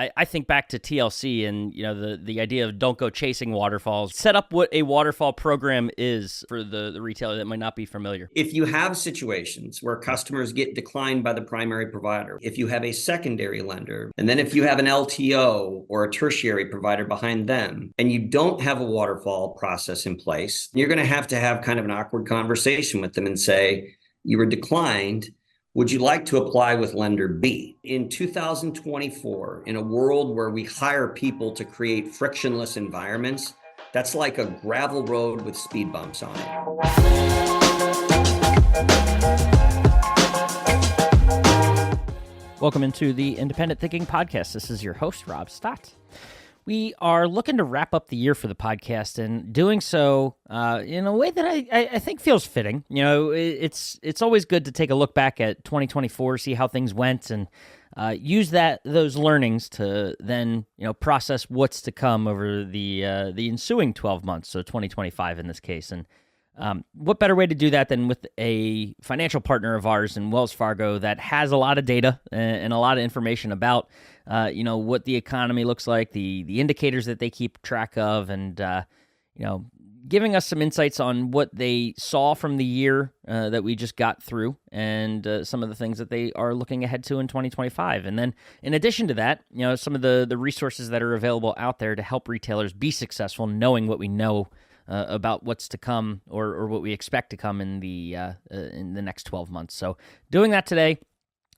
I think back to TLC and, the idea of don't go chasing waterfalls. Set up what a waterfall program is for the retailer that might not be familiar. If you have situations where customers get declined by the primary provider, if you have a secondary lender, and then if you have an LTO or a tertiary provider behind them, and you don't have a waterfall process in place, you're going to have kind of an awkward conversation with them and say, you were declined. Would you like to apply with lender B? In 2024, in a world where we hire people to create frictionless environments, that's like a gravel road with speed bumps on it. Welcome into the Independent Thinking Podcast. This is your host, Rob Stott. We are looking to wrap up the year for the podcast and doing so in a way that I think feels fitting. It's always good to take a look back at 2024, see how things went, and use those learnings to then process what's to come over the ensuing 12 months, so 2025 in this case. And what better way to do that than with a financial partner of ours in Wells Fargo that has a lot of data and a lot of information about what the economy looks like, the indicators that they keep track of, and giving us some insights on what they saw from the year that we just got through, and some of the things that they are looking ahead to in 2025. And then in addition to that, some of the resources that are available out there to help retailers be successful, knowing what we know about what's to come or what we expect to come in the next 12 months. So doing that today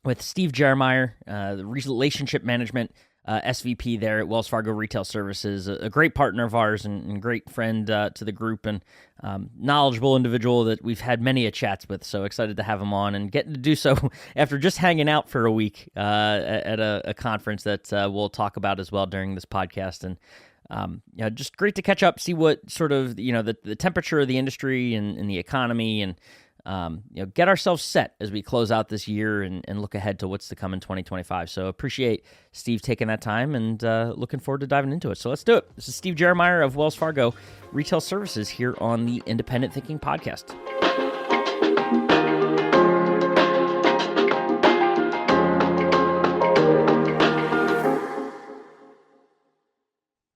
with Steve Jermier, the Relationship Management SVP there at Wells Fargo Retail Services, a great partner of ours and great friend to the group, and knowledgeable individual that we've had many a chats with. So excited to have him on and getting to do so after just hanging out for a week at a conference that we'll talk about as well during this podcast. And just great to catch up, see what sort of, the temperature of the industry and the economy, and, get ourselves set as we close out this year and look ahead to what's to come in 2025. So appreciate Steve taking that time and looking forward to diving into it. So let's do it. This is Steve Jermier of Wells Fargo Retail Services here on the Independent Thinking Podcast.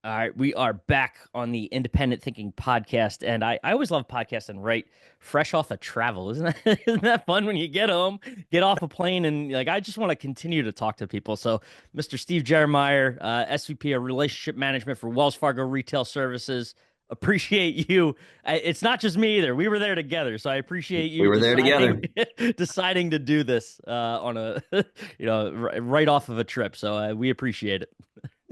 All right, we are back on the Independent Thinking Podcast, and I always love podcasting right fresh off of travel. Isn't that fun when you get home, get off a plane, and I just want to continue to talk to people. So Mr. Steve Jermier, SVP of Relationship Management for Wells Fargo Retail Services, appreciate you. It's not just me either. We were there together, so I appreciate you. We were there together. Deciding to do this on a, right off of a trip. So we appreciate it.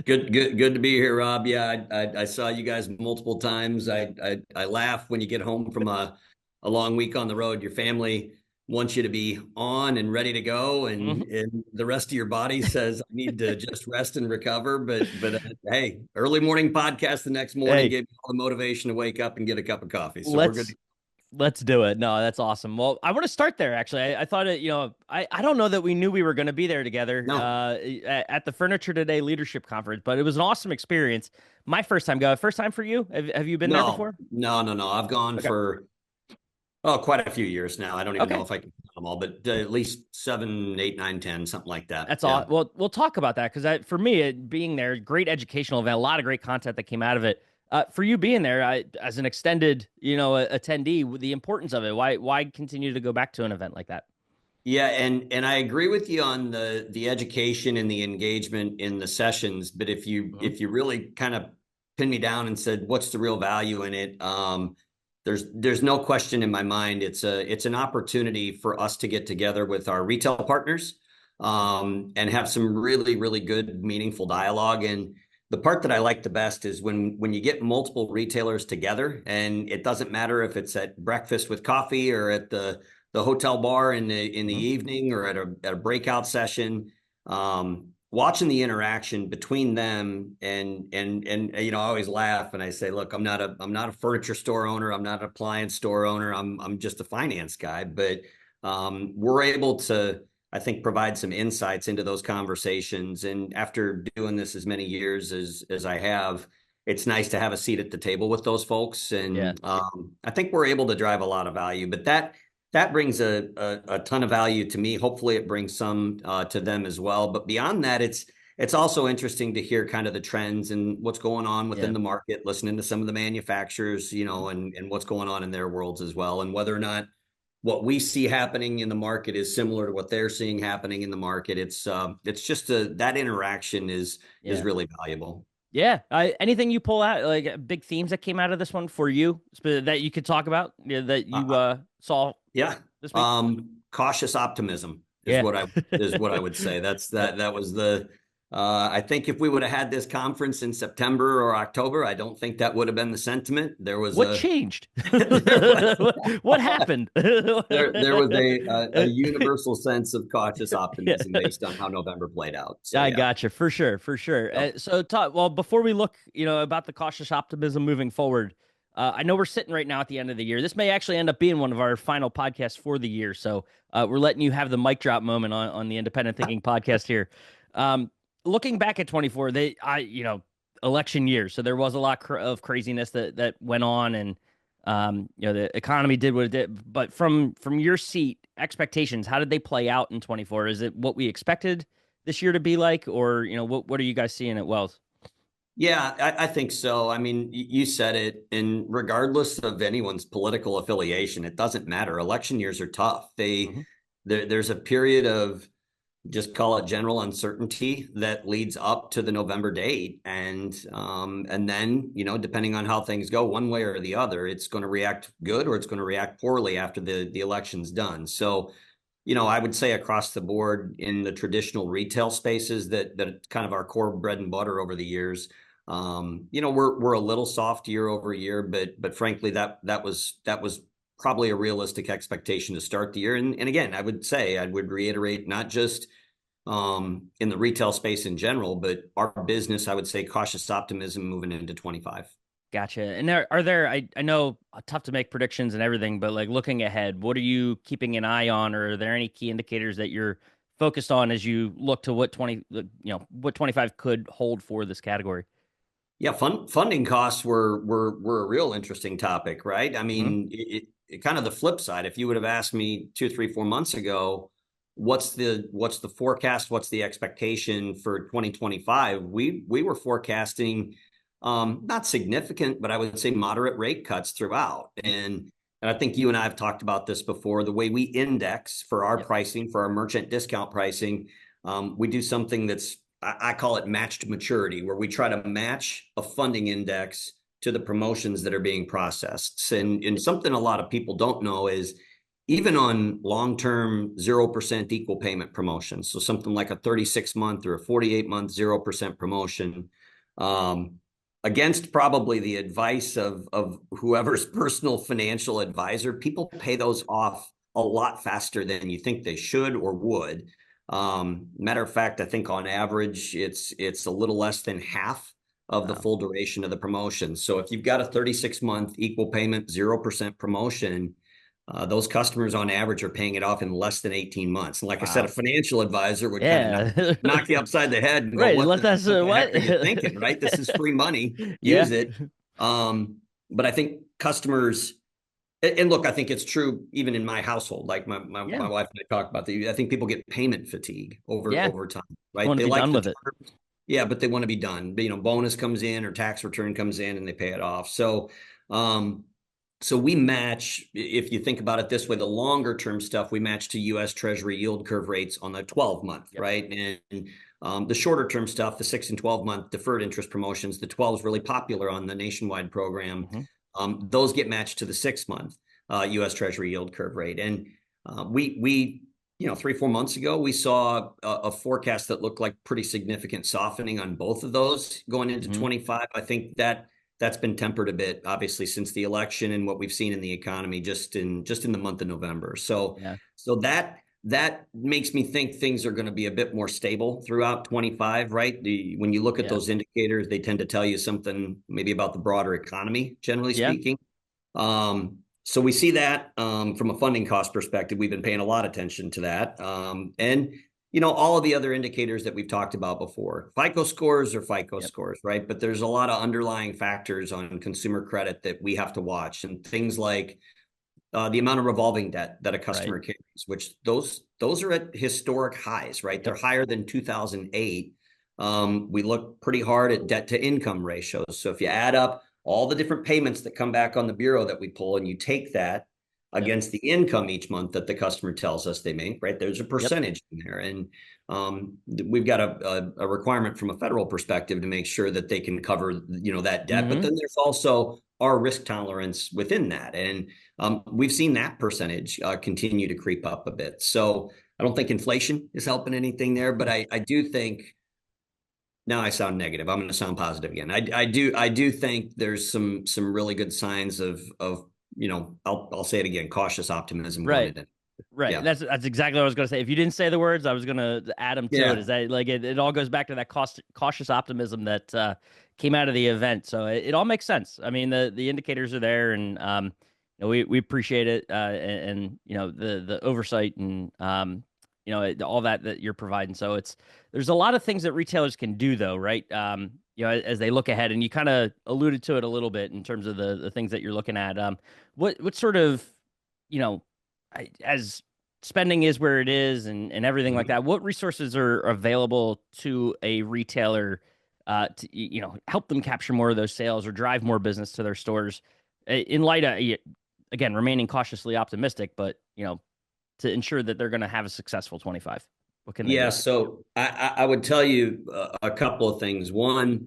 Good to be here, Rob. Yeah, I saw you guys multiple times. I laugh when you get home from a long week on the road. Your family wants you to be on and ready to go, and the rest of your body says, I need to just rest and recover. But hey, early morning podcast the next morning gave me all the motivation to wake up and get a cup of coffee. So we're good. Let's do it. No, that's awesome. Well, I want to start there, actually. I thought I don't know that we knew we were going to be there together at the Furniture Today Leadership Conference, but it was an awesome experience. My first time going. First time for you? Have you been there before? No. I've gone for quite a few years now. I don't even know if I can count them all, but at least 7, 8, 9, 10, something like that. That's all. Well, we'll talk about that because for me, being there, great educational event, a lot of great content that came out of it. For you being there, as an extended, attendee, the importance of it. Why continue to go back to an event like that? Yeah, and I agree with you on the education and the engagement in the sessions. But if you really kind of pin me down and said, what's the real value in it? There's no question in my mind. It's an opportunity for us to get together with our retail partners and have some really, really good, meaningful dialogue. And the part that I like the best is when you get multiple retailers together, and it doesn't matter if it's at breakfast with coffee or at the hotel bar in the evening or at a breakout session, watching the interaction between them and I always laugh and I say, look, I'm not a furniture store owner, I'm not an appliance store owner, I'm just a finance guy, but we're able to, I think, provide some insights into those conversations. And after doing this as many years as I have, it's nice to have a seat at the table with those folks. And I think we're able to drive a lot of value, but that brings a ton of value to me. Hopefully it brings some to them as well. But beyond that, it's also interesting to hear kind of the trends and what's going on within Yeah. the market, listening to some of the manufacturers, Mhm. and what's going on in their worlds as well, and whether or not what we see happening in the market is similar to what they're seeing happening in the market. It's just that interaction is Yeah. really valuable. Yeah. Anything you pull out, like big themes that came out of this one for you that you could talk about, that you Uh, saw yeah. this week? Cautious optimism is Yeah. what I would say. Yep. That was the I think if we would have had this conference in September or October, I don't think that would have been the sentiment. What changed? There was What happened? there was a universal sense of cautious Yeah. optimism based on how November played out. So I yeah. gotcha, for sure, for sure. Yep. So, Todd, well, before we look, about the cautious optimism moving forward, I know we're sitting right now at the end of the year. This may actually end up being one of our final podcasts for the year. So, we're letting you have the mic drop moment on the Independent Thinking podcast here. Um, Looking back at 24, election year. So there was a lot of craziness that went on, and the economy did what it did. But from your seat, expectations, how did they play out in 24? Is it what we expected this year to be like, or what are you guys seeing at Wells? Yeah, I think so. I mean, you said it, and regardless of anyone's political affiliation, it doesn't matter. Election years are tough. Hmm. There's a period of, just call it general uncertainty, that leads up to the November date, and then depending on how things go, one way or the other, it's going to react good or it's going to react poorly after the election's done. So, I would say across the board in the traditional retail spaces that kind of our core bread and butter over the years. We're a little soft year over year, but frankly, that was probably a realistic expectation to start the year. And again, I would reiterate, not just in the retail space in general, but our business, I would say cautious optimism moving into 25. Gotcha. And are there, I know tough to make predictions and everything, but like looking ahead, what are you keeping an eye on, or are there any key indicators that you're focused on as you look to what 25 could hold for this category? Yeah, funding costs were a real interesting topic, right? I Hmm. mean, it kind of the flip side. If you would have asked me 2, 3, 4 months ago, what's the forecast, what's the expectation for 2025? We were forecasting not significant, but I would say moderate rate cuts throughout. And I think you and I have talked about this before. The way we index for our Yep. pricing, for our merchant discount pricing, we do something that's, I call it matched maturity, where we try to match a funding index to the promotions that are being processed. And something a lot of people don't know is, even on long-term 0% equal payment promotions, so something like a 36-month or a 48-month 0% promotion, um, against probably the advice of whoever's personal financial advisor, people pay those off a lot faster than you think they should or would. Matter of fact, I think on average, it's a little less than half of the Wow. full duration of the promotion. So if you've got a 36-month equal payment, 0% promotion, those customers on average are paying it off in less than 18 months. And like I said, a Wow. financial advisor would kind of Yeah. knock you upside the head and go, Right. Let us, what the what? heck are you thinking, right? This is free money. Yeah. Use it. But I think customers, and look, I think it's true even in my household. Like Yeah. my wife and I talk about I think people get payment fatigue Yeah. over time, I right? want to They be like done the with it. terms, yeah, but they want to be done. But, bonus comes in or tax return comes in and they pay it off. Um, so we match, if you think about it this way, the longer term stuff we match to U.S. Treasury yield curve rates on the 12-month, Yep. right? And the shorter term stuff, the 6 and 12-month deferred interest promotions, the 12 is really popular on the nationwide program. Hmm. Those get matched to the 6-month U.S. Treasury yield curve rate. And we 3, 4 months ago, we saw a forecast that looked like pretty significant softening on both of those going into Hmm. 25. I think that's been tempered a bit, obviously, since the election and what we've seen in the economy just in the month of November. So Yeah. so that makes me think things are going to be a bit more stable throughout 25, right? When you look at Yeah. those indicators, they tend to tell you something maybe about the broader economy, generally Yeah. speaking. So we see that from a funding cost perspective. We've been paying a lot of attention to that. And all of the other indicators that we've talked about before. FICO scores are FICO Yep. scores, right? But there's a lot of underlying factors on consumer credit that we have to watch, and things like the amount of revolving debt that a Right. customer carries, which those are at historic highs, right? They're Yep. higher than 2008. we look pretty hard at debt to income ratios. So if you add up all the different payments that come back on the bureau that we pull, and you take that Yep. against the income each month that the customer tells us they make, right? There's a Yep. percentage in there. And we've got a requirement from a federal perspective to make sure that they can cover, that debt. But Mm-hmm. then there's also our risk tolerance within that. And we've seen that percentage continue to creep up a bit. So I don't think inflation is helping anything there, but I do think, now I sound negative. I'm going to sound positive again. I do think there's some really good signs of I'll say it again, cautious optimism going Right. into. Right. Yeah. That's exactly what I was going to say. If you didn't say the words, I was going to add them to it. Yeah. Is that like it all goes back to that cautious optimism that came out of the event. So it all makes sense. I mean, the indicators are there, and we appreciate it, and the oversight and all that you're providing. So there's a lot of things that retailers can do though, right? As they look ahead, and you kind of alluded to it a little bit in terms of the things that you're looking at. What sort of you know as spending is where it is and everything like Mhm. that, what resources are available to a retailer to help them capture more of those sales or drive more business to their stores in light of again remaining cautiously optimistic, but to ensure that they're going to have a successful 25? What can they Yeah, do? so I would tell you a couple of things. One,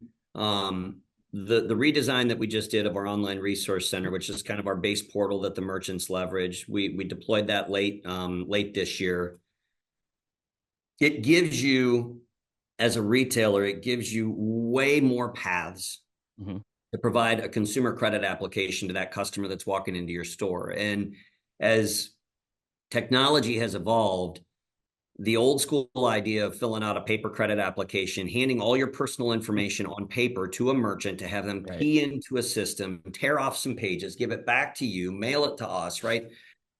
the redesign that we just did of our online resource center, which is kind of our base portal that the merchants leverage. We deployed that late this year. It gives you, as a retailer, it gives you way more paths Hmm. to provide a consumer credit application to that customer that's walking into your store. And as technology has evolved, the old school idea of filling out a paper credit application, handing all your personal information on paper to a merchant to have them Right. key into a system, tear off some pages, give it back to you, mail it to us, right?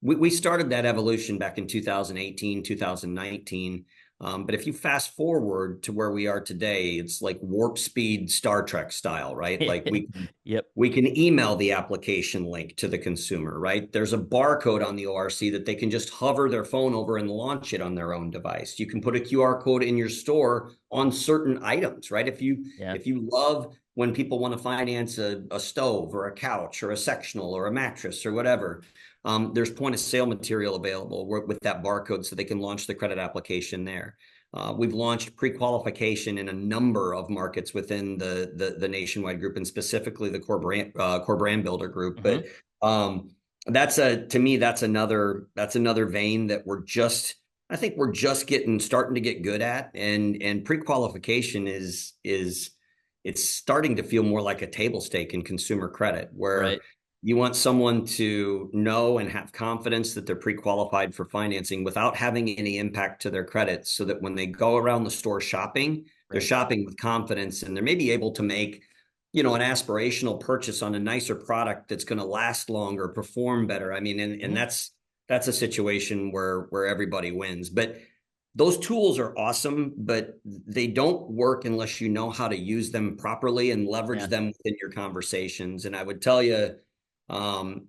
We started that evolution back in 2018, 2019. But if you fast forward to where we are today, it's like warp speed Star Trek style, right? Like Yep. we can email the application link to the consumer, right? There's a barcode on the ORC that they can just hover their phone over and launch it on their own device. You can put a QR code in your store on certain items, right? If you Yeah. if you love when people want to finance a stove or a couch or a sectional or a mattress or whatever, there's point of sale material available with that barcode so they can launch the credit application there. We've launched pre-qualification in a number of markets within the nationwide group, and specifically the core brand builder group. Hmm. But to me that's another vein that I think we're just starting to get good at, and pre-qualification is it's starting to feel more like a table stake in consumer credit, where Right. you want someone to know and have confidence that they're pre-qualified for financing without having any impact to their credit, so that when they go around the store shopping, they're Right. shopping with confidence and they're maybe able to make, an aspirational purchase on a nicer product that's going to last longer, perform better. I mean, and Hmm. that's a situation where everybody wins. But those tools are awesome, but they don't work unless you know how to use them properly and leverage Yeah. them within your conversations. And I would tell you,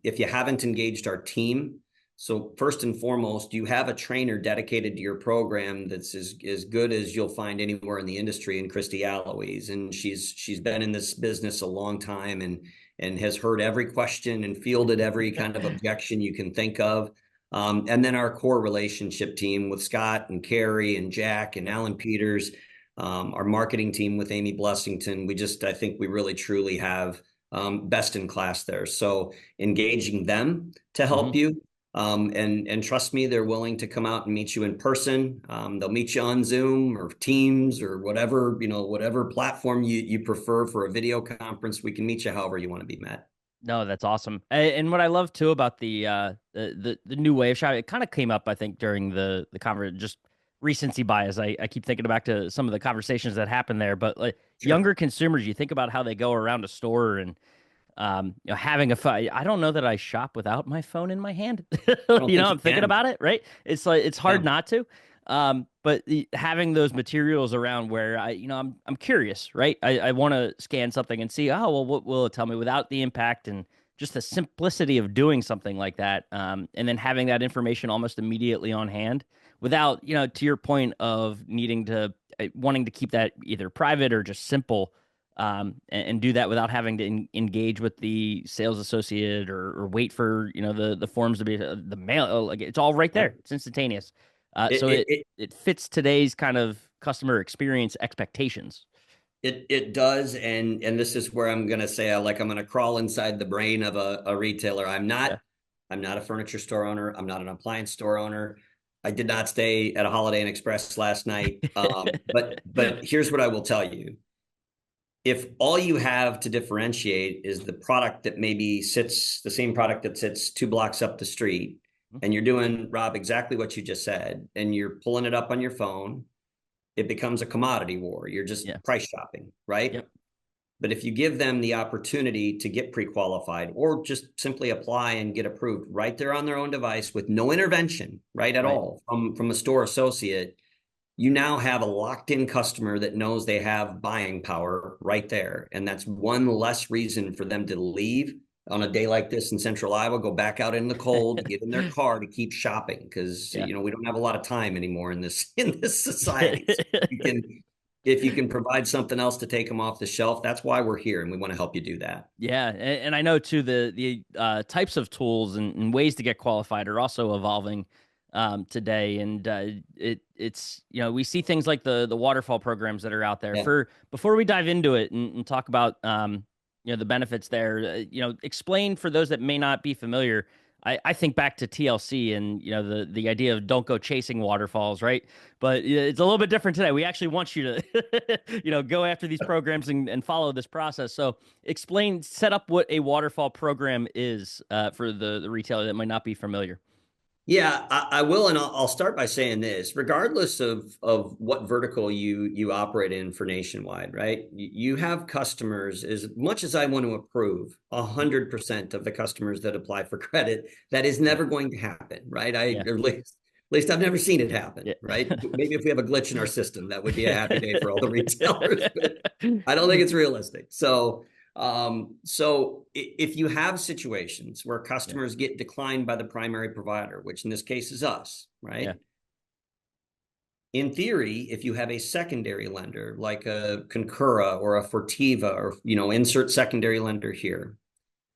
if you haven't engaged our team, so first and foremost, you have a trainer dedicated to your program that's as good as you'll find anywhere in the industry, in Christy Alloys. And she's been in this business a long time, and has heard every question and fielded every kind of objection you can think of. And then our core relationship team with Scott and Carrie and Jack and Yep. Alan Peters, our marketing team with Amy Blessington. I think we really truly have best in class there. So engaging them to Hmm. help you. And trust me, they're willing to come out and meet you in person. They'll meet you on Zoom or Teams or whatever platform you prefer for a video conference. We can meet you however you want to be met. No, that's awesome. And what I love too about the new way of shopping, it kind of came up, I think, during the conversation, just recency bias. I keep thinking back to some of the conversations that happened there, but like Sure. younger consumers, you think about how they go around a store and having a phone. I don't know that I shop without my phone in my hand. I don't think I'm you thinking can. about it, right? It's like it's hard Yeah. not to. But having those materials around where I'm curious, right? I want to scan something and see, oh, well, what will it tell me without the impact and just the simplicity of doing something like that. And then having that information almost immediately on hand without, to your point of needing to wanting to keep that either private or just simple, and do that without having to engage with the sales associate or wait for the forms to be the mail. Like it's all right there. It's instantaneous. So it fits today's kind of customer experience expectations. It does, and this is where I'm gonna say I'm gonna crawl inside the brain of a retailer. Yeah. I'm not a furniture store owner. I'm not an appliance store owner. I did not stay at a Holiday Inn Express last night. But here's what I will tell you. If all you have to differentiate is the product that maybe sits, the same product that sits 2 blocks up the street, and you're doing, Rob, exactly what you just said, and you're pulling it up on your phone, it becomes a commodity war. You're just Yeah. price shopping, right? Yep. But if you give them the opportunity to get pre-qualified or just simply apply and get approved right there on their own device with no intervention, right, at Right. all from a store associate, you now have a locked-in customer that knows they have buying power right there. And that's one less reason for them to leave on a day like this in Central Iowa, go back out in the cold, get in their car to keep shopping, because Yeah. we don't have a lot of time anymore in this society. So if you can provide something else to take them off the shelf, that's why we're here, and we want to help you do that. Yeah, and I know too the types of tools and ways to get qualified are also evolving today, and it's we see things like the waterfall programs that are out there. Yeah. For before we dive into it and talk about the benefits there, explain for those that may not be familiar. I think back to TLC and the idea of don't go chasing waterfalls, right? But it's a little bit different today. We actually want you to go after these programs and follow this process. So set up what a waterfall program is for the retailer that might not be familiar. Yeah, I will, and I'll start by saying this: regardless of what vertical you operate in for Nationwide, right? You have customers. As much as I want to approve 100% of the customers that apply for credit, that is never going to happen, right? Yeah. Or at least I've never seen it happen, Yeah. right? Maybe if we have a glitch in our system, that would be a happy day for all the retailers, but I don't think it's realistic. So if you have situations where customers get declined by the primary provider, which in this case is us, right? Yeah. In theory, if you have a secondary lender like a Concura or a Fortiva, or insert secondary lender here,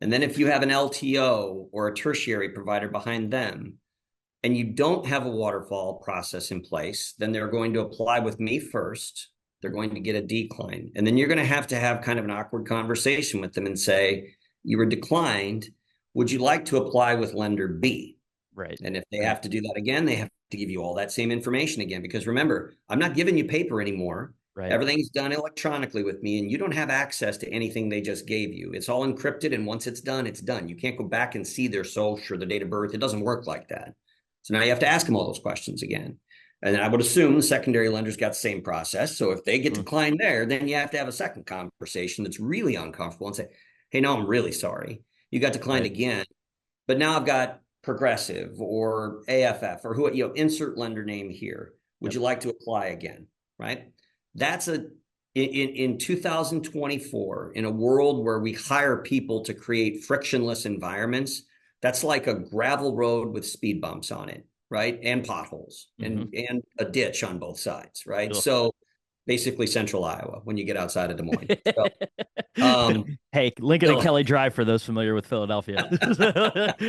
and then if you have an LTO or a tertiary provider behind them, and you don't have a waterfall process in place, then they're going to apply with me first. They're going to get a decline. And then you're going to have kind of an awkward conversation with them and say, you were declined. Would you like to apply with lender B? Right. And if they have to do that again, they have to give you all that same information again. Because remember, I'm not giving you paper anymore. Right. Everything's done electronically with me, and you don't have access to anything they just gave you. It's all encrypted, and once it's done, it's done. You can't go back and see their social or their date of birth. It doesn't work like that. So now you have to ask them all those questions again. And I would assume the secondary lender's got the same process. So if they get declined there, then you have to have a second conversation that's really uncomfortable and say, hey, no, I'm really sorry. You got declined again, but now I've got Progressive or AFF or insert lender name here. Would you like to apply again? Right? That's in 2024, in a world where we hire people to create frictionless environments, that's like a gravel road with speed bumps on it, right? And potholes and a ditch on both sides, right? Cool. So basically Central Iowa when you get outside of Des Moines. Hey, Lincoln and Kelly Drive for those familiar with Philadelphia.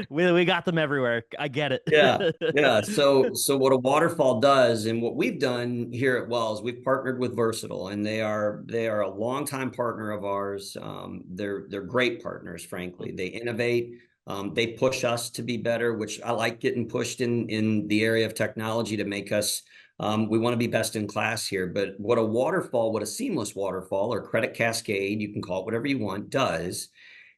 we got them everywhere. I get it. Yeah. So what a waterfall does, and what we've done here at Wells, we've partnered with Versatile, and they are a longtime partner of ours. They're great partners, frankly. They innovate. They push us to be better, which I like getting pushed in the area of technology to make us. We want to be best in class here. But what a seamless waterfall or credit cascade, you can call it whatever you want, does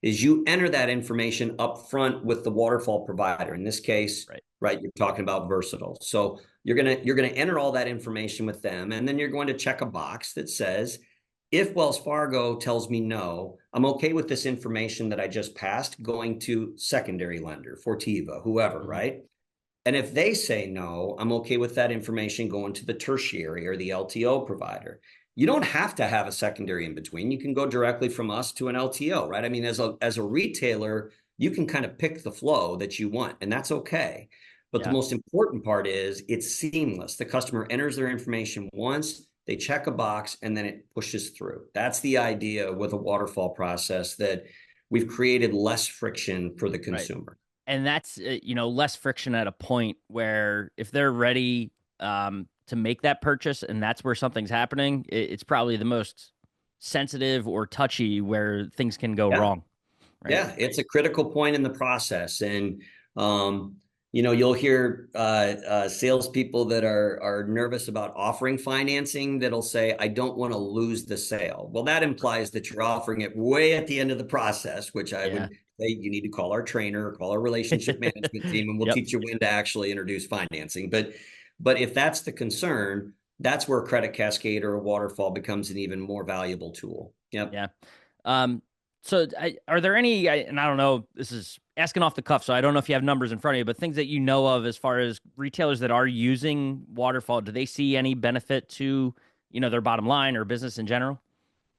is you enter that information up front with the waterfall provider. In this case, right, you're talking about Versatile. So you're gonna enter all that information with them, and then you're going to check a box that says, if Wells Fargo tells me no, I'm okay with this information that I just passed going to secondary lender, Fortiva, whoever, right? And if they say no, I'm okay with that information going to the tertiary or the LTO provider. You don't have to have a secondary in between. You can go directly from us to an LTO, right? I mean, as a retailer, you can kind of pick the flow that you want, and that's okay. But the most important part is it's seamless. The customer enters their information once, they check a box, and then it pushes through. That's the idea with a waterfall process, that we've created less friction for the Right. consumer. And that's less friction at a point where if they're ready to make that purchase and that's where something's happening, it's probably the most sensitive or touchy where things can go Yeah. wrong, right? Yeah, it's a critical point in the process, and you'll hear salespeople that are nervous about offering financing that'll say, "I don't want to lose the sale." Well, that implies that you're offering it way at the end of the process, which I Yeah. would say you need to call our trainer or call our relationship management team, and we'll Yep. teach you when to actually introduce financing. But if that's the concern, that's where Credit Cascade or a Waterfall becomes an even more valuable tool. Yep. Yeah. Um, so are there any, and I don't know, this is asking off the cuff, so I don't know if you have numbers in front of you, but things that you know of as far as retailers that are using Waterfall, do they see any benefit to, their bottom line or business in general?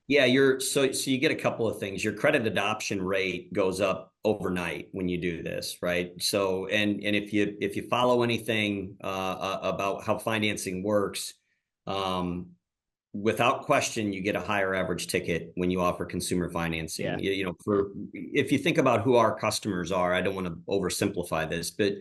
Yeah, so you get a couple of things. Your credit adoption rate goes up overnight when you do this, right? So and if you follow anything about how financing works, um, without question, you get a higher average ticket when you offer consumer financing. Yeah. For if you think about who our customers are, I don't want to oversimplify this, but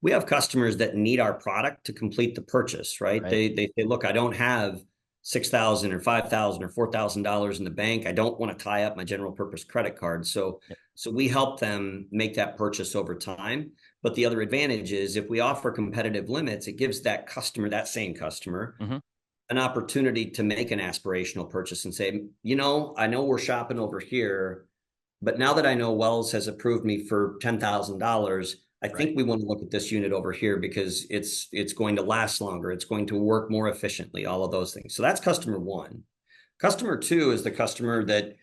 we have customers that need our product to complete the purchase, right? Right. They say, look, I don't have 6,000 or 5,000 or $4,000 in the bank. I don't want to tie up my general purpose credit card. Yep. So we help them make that purchase over time. But the other advantage is if we offer competitive limits, it gives that customer, that same customer, Hmm. an opportunity to make an aspirational purchase and say, I know we're shopping over here, but now that I know Wells has approved me for $10,000, I Right. think we want to look at this unit over here because it's going to last longer. It's going to work more efficiently, all of those things. So that's customer one. Customer two is the customer that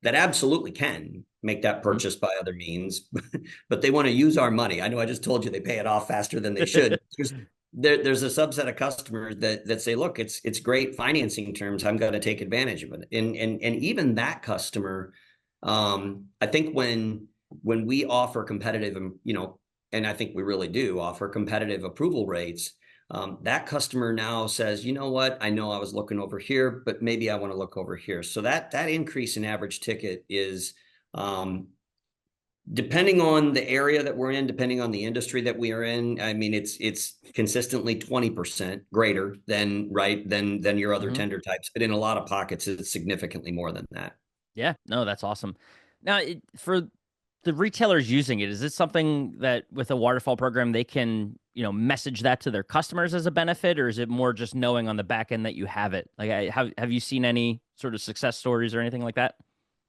absolutely can make that Hmm. purchase by other means, but they want to use our money. I know I just told you they pay it off faster than they should. There's a subset of customers that say, look, it's great financing terms. I'm going to take advantage of it. And even that customer, I think when we offer competitive, and I think we really do offer competitive approval rates, that customer now says, you know what, I know I was looking over here, but maybe I want to look over here. So that increase in average ticket is, depending on the area that we're in, depending on the industry that we are in, I mean, it's consistently 20% greater than your other Hmm. tender types, but in a lot of pockets, it's significantly more than that. Yeah. No, that's awesome. Now, for the retailers using it, is this something that with a waterfall program they can, message that to their customers as a benefit, or is it more just knowing on the back end that you have it? Like, have you seen any sort of success stories or anything like that?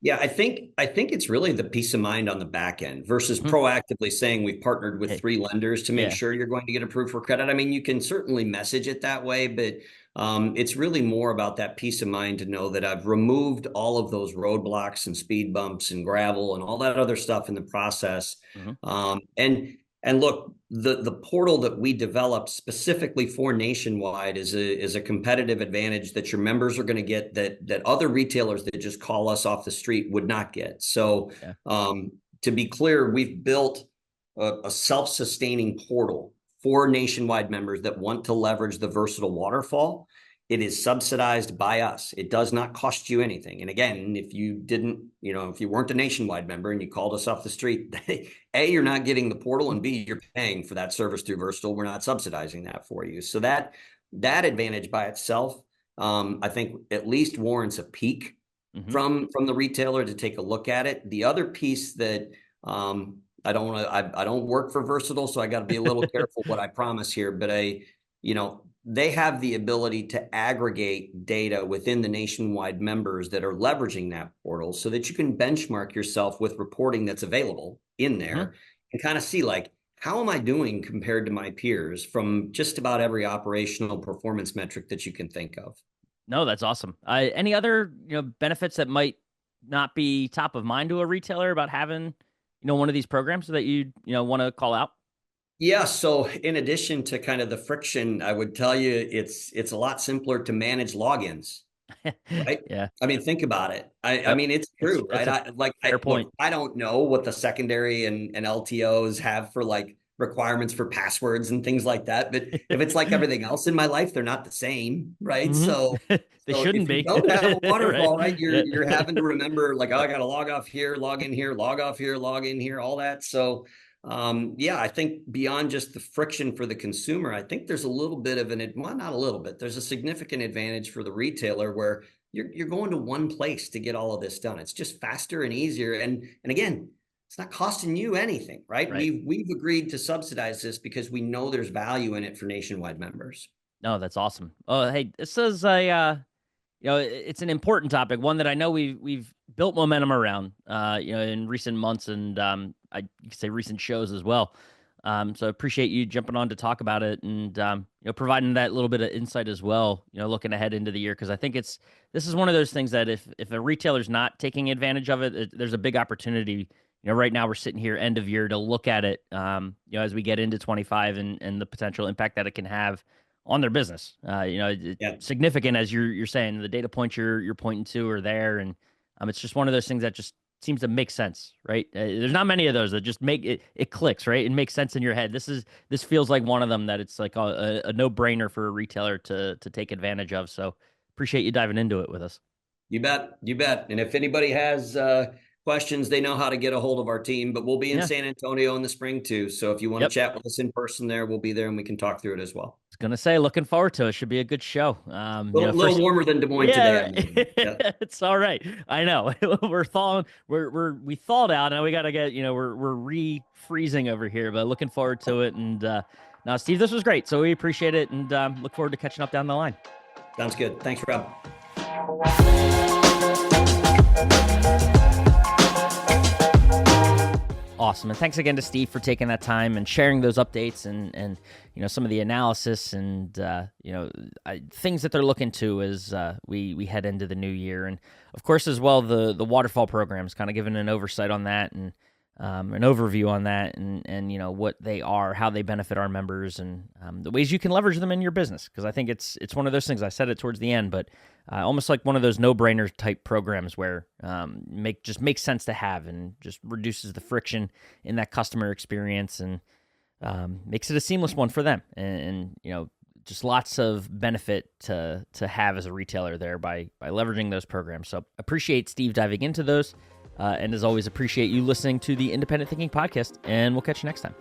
Yeah, I think it's really the peace of mind on the back end versus Hmm. proactively saying we've partnered with Hey, 3 lenders to make yeah. sure you're going to get approved for credit. I mean, you can certainly message it that way, but it's really more about that peace of mind to know that I've removed all of those roadblocks and speed bumps and gravel and all that other stuff in the process. Hmm. And look, the portal that we developed specifically for Nationwide is a competitive advantage that your members are going to get that other retailers that just call us off the street would not get. So Yeah. to be clear, we've built a self-sustaining portal for Nationwide members that want to leverage the versatile waterfall. It is subsidized by us. It does not cost you anything. And again, if you didn't, if you weren't a Nationwide member and you called us off the street, A, you're not getting the portal, and B, you're paying for that service through Versatile. We're not subsidizing that for you. So that advantage by itself, I think at least warrants a peek Hmm. from the retailer to take a look at it. The other piece that I don't want to, I don't work for Versatile, so I got to be a little careful what I promise here, but they have the ability to aggregate data within the Nationwide members that are leveraging that portal so that you can benchmark yourself with reporting that's available in Hmm. there and kind of see, like, how am I doing compared to my peers from just about every operational performance metric that you can think of. No, that's awesome. Any other benefits that might not be top of mind to a retailer about having one of these programs that you want to call out? Yeah, so in addition to kind of the friction, I would tell you it's a lot simpler to manage logins, right? Yeah. I mean, think about it. I Yep. mean, it's That's true, that's right? a I fair point. look, I don't know what the secondary and LTOs have for like requirements for passwords and things like that. But if it's like everything else in my life, they're not the same, right? So They so shouldn't if you be. don't have a waterfall, right, Yeah. you're having to remember like, oh, I got to log off here, log in here, log off here, log in here, all that. So yeah, I think beyond just the friction for the consumer, I think there's a little bit of well, not a little bit, there's a significant advantage for the retailer where you're going to one place to get all of this done. It's just faster and easier. And again, it's not costing you anything, right? Right. We've agreed to subsidize this because we know there's value in it for nationwide members. No, that's awesome. Oh, hey, this is a it's an important topic, one that I know we've built momentum around, in recent months and I you could say recent shows as well. So I appreciate you jumping on to talk about it and providing that little bit of insight as well. Looking ahead into the year because I think this is one of those things that if a retailer's not taking advantage of it, there's a big opportunity. Right now we're sitting here end of year to look at it. As we get into 25 and the potential impact that it can have on their business. Significant as you're saying. The data points you're pointing to are there, and it's just one of those things that just seems to make sense, right? There's not many of those that just make it clicks, right? It makes sense in your head. This feels like one of them that it's like a no brainer for a retailer to take advantage of. So appreciate you diving into it with us. You bet. And if anybody has questions, they know how to get a hold of our team, but we'll be in San Antonio in the spring too. So if you want to chat with us in person there, we'll be there and we can talk through it as well. I was going to say, looking forward to it. Should be a good show. A little warmer than Des Moines today. Yeah. It's all right. I know. We're thawing. We thawed out. Now we got to get, we're re-freezing over here, but looking forward to it. And now, Steve, this was great. So we appreciate it and look forward to catching up down the line. Sounds good. Thanks, Rob. Awesome. And thanks again to Steve for taking that time and sharing those updates and some of the analysis and, things that they're looking to as we head into the new year. And, of course, as well, the Waterfall program is kind of giving an oversight on that and an overview on that and what they are, how they benefit our members and the ways you can leverage them in your business. Because I think it's one of those things. I said it towards the end, but almost like one of those no-brainer type programs where makes sense to have and just reduces the friction in that customer experience and makes it a seamless one for them. And just lots of benefit to have as a retailer there by leveraging those programs. So appreciate Steve diving into those. And as always, appreciate you listening to the Independent Thinking Podcast, and we'll catch you next time.